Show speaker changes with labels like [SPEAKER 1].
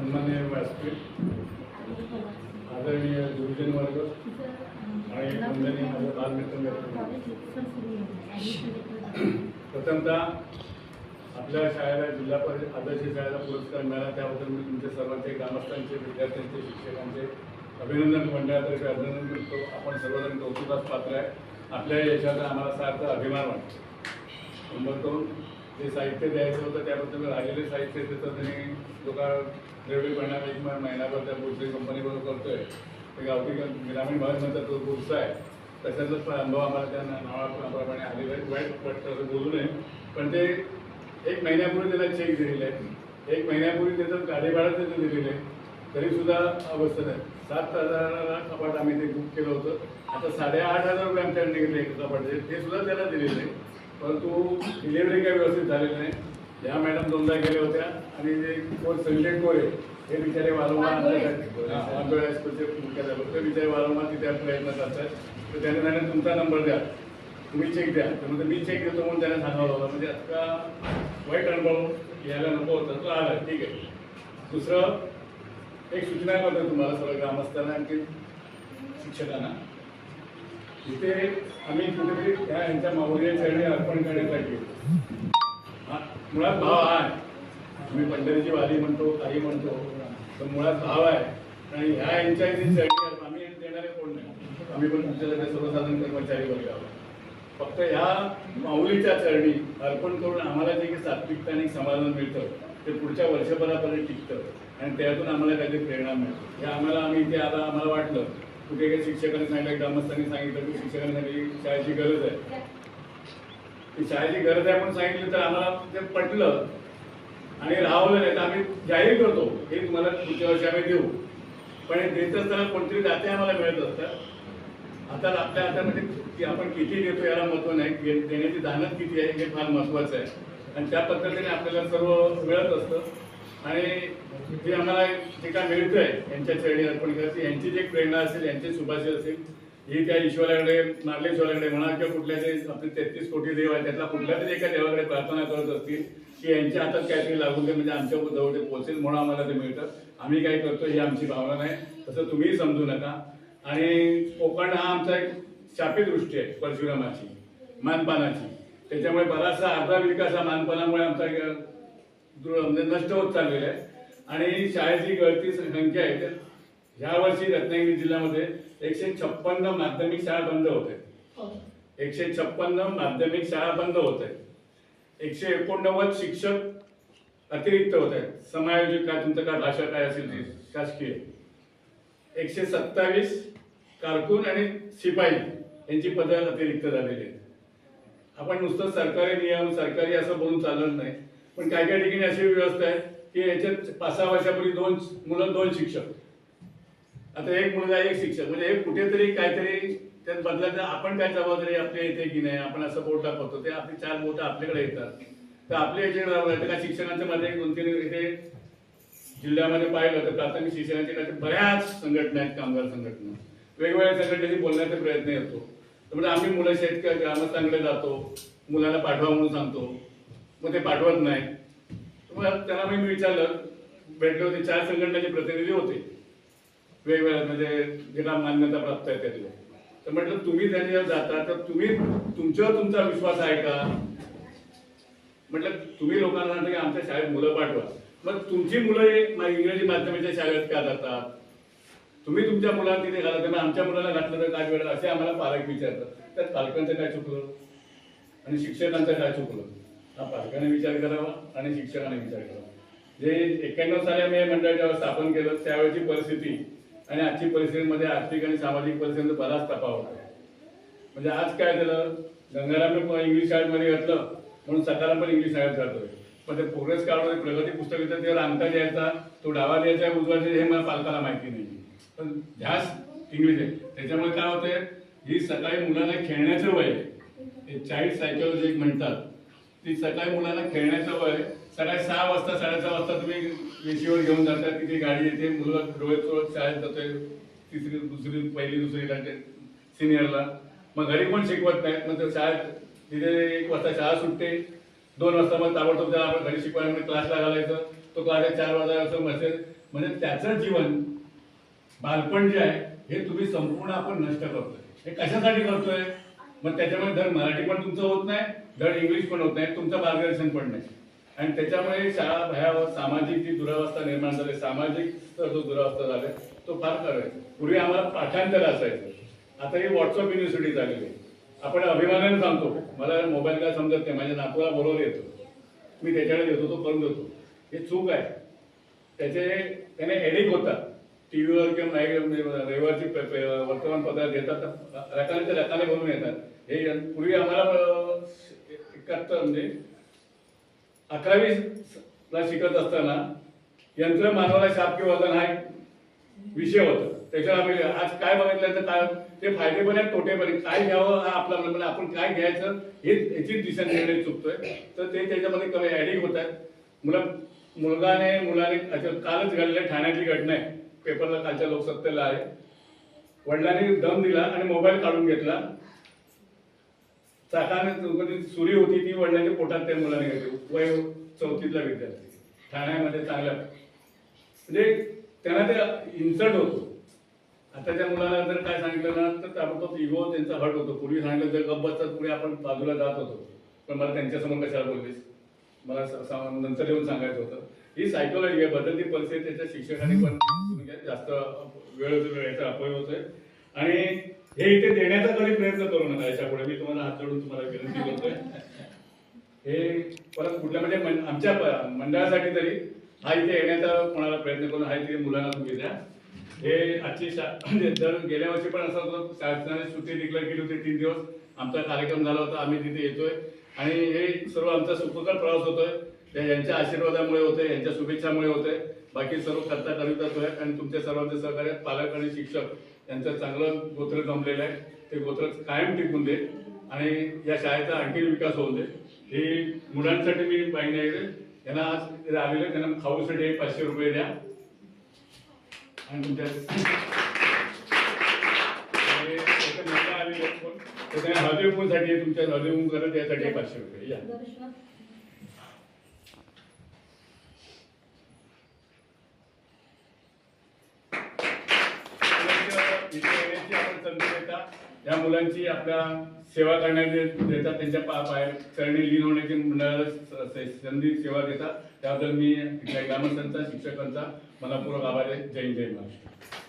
[SPEAKER 1] सन्माननीय व्यासपीठ, आदरणीय गुरुजन वर्ग आणि वंदनीय माझे बालमित्र, प्रथमतः आपल्या शाळेला जिल्हा परिषद आदर्श शाळेला पुरस्कार मिळाला त्याबद्दल मी तुमच्या सर्वांचे, ग्रामस्थांचे, विद्यार्थ्यांचे, शिक्षकांचे अभिनंदन मंडळातर्फे अभिनंदन करतो. आपण सर्वजण कौतुकास पात्र आहे. आपल्या यशाचा आम्हाला सार्थ अभिमान वाटतो. नंबर 2, जे साहित्य द्यायचं होतं त्याबद्दल राहिलेले साहित्य देतं त्यांनी जो का द्रव्य परिणाम महिनाभर त्या बोलसे कंपनीबरोबर करतोय ते गावठी ग्रामीण भागात तो बोलसा आहे. तशाचाच अनुभव आम्हाला त्या नावाप्रमाणे आलेला आहे. वाईट वाटतं असं बोलू नये, पण ते 1 महिन्यापूर्वी त्याला चेक दिलेला आहे. 1 महिन्यापूर्वी त्याचं गाडीभाडं त्याचं दिलेलं आहे, तरीसुद्धा अवस्था नाही. 7,000ला कपाट आम्ही ते बुक केलं होतं. आता 8,500 रुपये आमच्याकडे निघले एक कपाटचे, ते सुद्धा त्याला दिलेलं आहे. परंतु डिलिव्हरी काही व्यवस्थित झालेली नाही. ह्या मॅडम 2दा गेल्या होत्या आणि जे कोण संजय कोरे हे बिचारे वारंवार आंबेड हायस्कूलचे मुख्याध्यापक ते बिचारे वारंवार तिथे प्रयत्न करतात. तर त्याने सांगितलं तुमचा नंबर द्या, तुम्ही चेक द्या. त्यामुळे मी चेक देतो म्हणून त्याने सांगावं होतं. म्हणजे आता वाईट अनुभव यायला नको होता, तो आला. ठीक आहे. दुसरं एक सूचना करतो तुम्हाला सर्व ग्रामस्थांना आणखी शिक्षकांना. इथे आम्ही कुठेतरी त्या यांच्या माऊली चरणी अर्पण करण्यासाठी मुळात भाव आहे. आम्ही पंढरीची वारी म्हणतो, काही म्हणतो, तर मुळात भाव आहे. आणि ह्या यांच्या चरणी आम्ही देणारे कोण नाही. आम्ही पण तुमच्याकडे सर्वसाधारण कर्मचारी वर्ग आहोत. फक्त ह्या माऊलीच्या चरणी अर्पण करून आम्हाला जे काही सात्विकता आणि समाधान मिळतं ते पुढच्या वर्षभरापर्यंत टिकतं आणि त्यातून आम्हाला काहीतरी प्रेरणा मिळते. हे आम्ही इथे आता आम्हाला वाटलं, कुठे काही शिक्षकांनी सांगितलं, ग्रामस्थांनी सांगितलं की शिक्षकांनी सांगितली शाळेची गरज आहे. ती शाळेची गरज आहे म्हणून सांगितलं तर आम्हाला ते पटलं आणि राहवलं नाही तर आम्ही जाहीर करतो हे तुम्हाला पुढच्या वर्षी आम्ही देऊ. पण हे देत असताना कोणतरी दाते आम्हाला मिळत असतात. आता आपल्या हातामध्ये की आपण किती देतो याला महत्त्व नाही, देण्याची दानत किती आहे हे फार महत्त्वाचं आहे. आणि त्या पद्धतीने आपल्याला सर्व मिळत असतं. आणि जे आम्हाला जे काय मिळतं आहे यांच्या चरणी अर्पण करायची, यांची जी प्रेरणा असेल, यांचे सुभाषित असेल, ही त्या ईश्वराकडे, नागलेश्वराकडे म्हणा किंवा कुठल्या जे आपले 33 कोटी देव आहे त्यातला कुठल्या तरी एका देवाकडे प्रार्थना करत असतील की यांच्या हातात काहीतरी लागून ते म्हणजे आमच्या जवळ ते पोहोचेल म्हणून आम्हाला ते मिळतं. आम्ही काय करतो ही आमची भावना नाही, तसं तुम्हीही समजू नका. आणि कोकण हा आमचा एक शापित दृष्टी आहे परशुरामाची, मानपानाची. त्याच्यामुळे बराचसा अर्धा विकास हा मानपानामुळे आमचा म्हणजे नष्ट होत चाललेला आहे. आणि शाळेची गळती संख्या आहे तर ह्या वर्षी रत्नागिरी जिल्ह्यामध्ये 156 माध्यमिक शाळा बंद होत आहेत. 156 माध्यमिक शाळा बंद होत आहेत. 189 शिक्षक अतिरिक्त होत आहेत. समायोजित काय तुमचं काय भाषा काय असेल ती शासकीय. 127 कारकून आणि शिपाई यांची पदं अतिरिक्त झालेली आहेत. आपण नुसतं सरकारी नियम सरकारी असं बोलून चालत नाही, पण काही काही ठिकाणी अशी व्यवस्था आहे की याच्यात 5-6 वर्षापूर्वी 2 मुलं 2 शिक्षक, आता 1 मुलगा 1 शिक्षक. म्हणजे हे कुठेतरी काहीतरी त्यात बदलायचं. आपण काय जबाबदारी आपल्या येते की नाही, आपण असं बोट दाखवतो ते आपली 4 बोटं आपल्याकडे येतात. तर आपल्या याच्याकडे का शिक्षकांच्या मध्ये 2-3 इथे जिल्ह्यामध्ये पाहिलं तर प्राथमिक शिक्षणाच्या काही बऱ्याच संघटना आहेत, कामगार संघटना, वेगवेगळ्या संघटनेशी बोलण्याचा प्रयत्न येतो. त्यामुळे आम्ही मुलं शेतकरी ग्रामस्थांकडे जातो, मुलांना पाठवा म्हणून सांगतो, मग ते पाठवत नाही. मग त्यांना मी विचारलं, भेटले होते 4 संघटनेचे प्रतिनिधी होते वेगवेगळ्या म्हणजे ज्याला मान्यता प्राप्त आहे त्यातले. तर म्हटलं तुम्ही त्यांच्यावर जाता तर तुम्ही तुमच्यावर तुमचा विश्वास आहे का? म्हटलं तुम्ही लोकांना सांगता की आमच्या शाळेत मुलं पाठवा, मग तुमची मुलं इंग्रजी माध्यमाच्या शाळेत का जातात? तुम्ही तुमच्या मुलांना तिथे घाला, तर आमच्या मुलाला घातलं तर काय वेळ असे आम्हाला पालक विचारतात. त्यात पालकांचं काय चुकलं आणि शिक्षकांचं काय चुकलं हा पालकाने विचार करावा आणि शिक्षकाने विचार करावा. जे 91 साली आम्ही मंडळ जेव्हा स्थापन केलं त्यावेळेची परिस्थिती आणि आजची परिस्थितीमध्ये आर्थिक आणि सामाजिक परिस्थितीमध्ये बराच तफावत आहे. म्हणजे आज काय झालं, गंगारामने इंग्लिश शाळेमध्ये घातलं म्हणून सकाराम पण इंग्लिश शाळेत घालतोय. पण ते प्रोग्रेस कार्डमध्ये प्रगती पुस्तक येतं त्यावर अंगठा द्यायचा, तो डावा द्यायचा उजवा द्यायचा हे मला पालकाला माहिती नाही. पण ध्यास इंग्लिश आहे. त्याच्यामुळे काय होतंय, ही सकाळी मुलांना खेळण्याचं वय आहे, चाइल्ड सायकोलॉजी म्हणतात, ती सकाळी मुलांना खेळण्याचं वय. सकाळी 6 वाजता 6:30 वाजता तुम्ही वेशीवर घेऊन जाता, तिथे गाडी येते, मुलगा डोळे चोळत शाळेत जातोय, 3री 2री 1ली 2रीला सिनियरला. मग घरी पण शिकवत नाहीत. मग शाळेत तिथे 1 वाजता शाळा सुटते, 2 वाजता मग ताबडतोब त्याला आपण घरी शिकवायला क्लासला घालायचं. तो क्लास 4 वाजता असं मेसेज, म्हणजे त्याचं जीवन बालपण जे आहे हे तुम्ही संपूर्ण आपण नष्ट करतोय. हे कशासाठी करतोय? मग त्याच्यामुळे धड मराठी पण तुमचं होत नाही, धड इंग्लिश पण होत नाही, तुमचं मार्गदर्शन पण नाही. आणि त्याच्यामुळे शाळा भयावह सामाजिक जी दुरावस्था निर्माण झाली, सामाजिक जो दुरावस्था झाला तो फार करायचा. पूर्वी आम्हाला पाठांतर असायचं, आता ही व्हॉट्सअप युनिव्हर्सिटी झालेली आहे. आपण अभिमानाने सांगतो, मला मोबाईल काय समजत नाही, माझ्या नातूला बरोबर येतो, मी त्याच्याकडे देतो, तो करून देतो. हे चूक आहे. त्याने एडिक होतात टीव्हीवर किंवा नाही, रविवारची वर्तमानपत्रात देतात तर रकाने भरून येतात. हे पूर्वी आम्हाला 71 म्हणजे 11वीला शिकत असताना यंत्र मानवाला शाप किंवा वजन हा एक विषय होता. त्याच्यावर आम्ही आज काय बघितलं तर काय ते फायदे पण आहेत, तोटे पण आहेत. काय घ्यावं हा आपला म्हणजे आपण काय घ्यायचं हे याची दिशा निर्णय चुकतोय. तर ते त्याच्यामध्ये कमी ऍडिंग होत आहेत. मुलाने कालच घडले ठाण्यातली घटना आहे, पेपरला कालच्या लोकसत्तेला आहे. वडिलांनी दम दिला आणि मोबाईल काढून घेतला. चाकाने सुरी होती ती वडिलांच्या पोटात त्या मुलाने घेतली. वय 4थीतला विद्यार्थी ठाण्यामध्ये चांगला, म्हणजे त्यांना ते इन्सल्ट होतो. आता त्या मुलाला जर काय सांगितलं ना तर ताबडतोब इगो त्यांचा हट होतो. पूर्वी सांगितलं जर गप्प बसतात पुढे आपण बाजूला जात होतो, पण मला त्यांच्यासमोर कशाला बोललीस, मला नंतर येऊन सांगायचं होतं. ही सायकोलॉजी आहे, बदलती परिस्थिती. त्याच्या शिक्षकांनी पण जास्त वेळेचा अपयोग होतोय. आणि हे इथे देण्याचा कधी प्रयत्न करू नका. याच्यापुढे मी तुम्हाला हात जोडून तुम्हाला विनंती करतोय, हे परत कुठल्या म्हणजे आमच्या मंडळासाठी तरी हा इथे येण्याचा कोणाला प्रयत्न करून हा इथे मुलांना तुम्ही द्या. हे आजची जर गेल्या वर्षी पण असं होतं, शासनाने सुट्टी डिक्लेअर केली होती 3 दिवस, आमचा कार्यक्रम झाला होता, आम्ही तिथे येतोय आणि हे सर्व आमचा सुखकर प्रवास होतोय. यांच्या आशीर्वादामुळे होते, यांच्या शुभेच्छामुळे होते. बाकी सर्व करिताच आहे. आणि तुमच्या सर्वांचे सहकार्य पालक आणि शिक्षक यांचं चांगलं गोत्र जमलेलं आहे. ते गोत्र कायम टिकून दे आणि या शाळेचा आणखी विकास होऊ दे. ही मुलांसाठी मी पाहिजे यांना आज आलेले त्यांना खाऊसाठी 500 रुपये द्या. आणि तुमच्या हळदीकुंकूसाठी तुमच्या हळदीकुंकू करत यासाठी 500 रुपये या. आपण संधी देता या मुलांची आपल्या सेवा करण्याची देतात, त्यांच्या पाय चरणी लीन होण्याची मंडळाला संधी सेवा देतात. त्याबद्दल मी ग्रामस्थांचा शिक्षकांचा मनापूर्वक आभार आहे. जय जय महाराष्ट्र.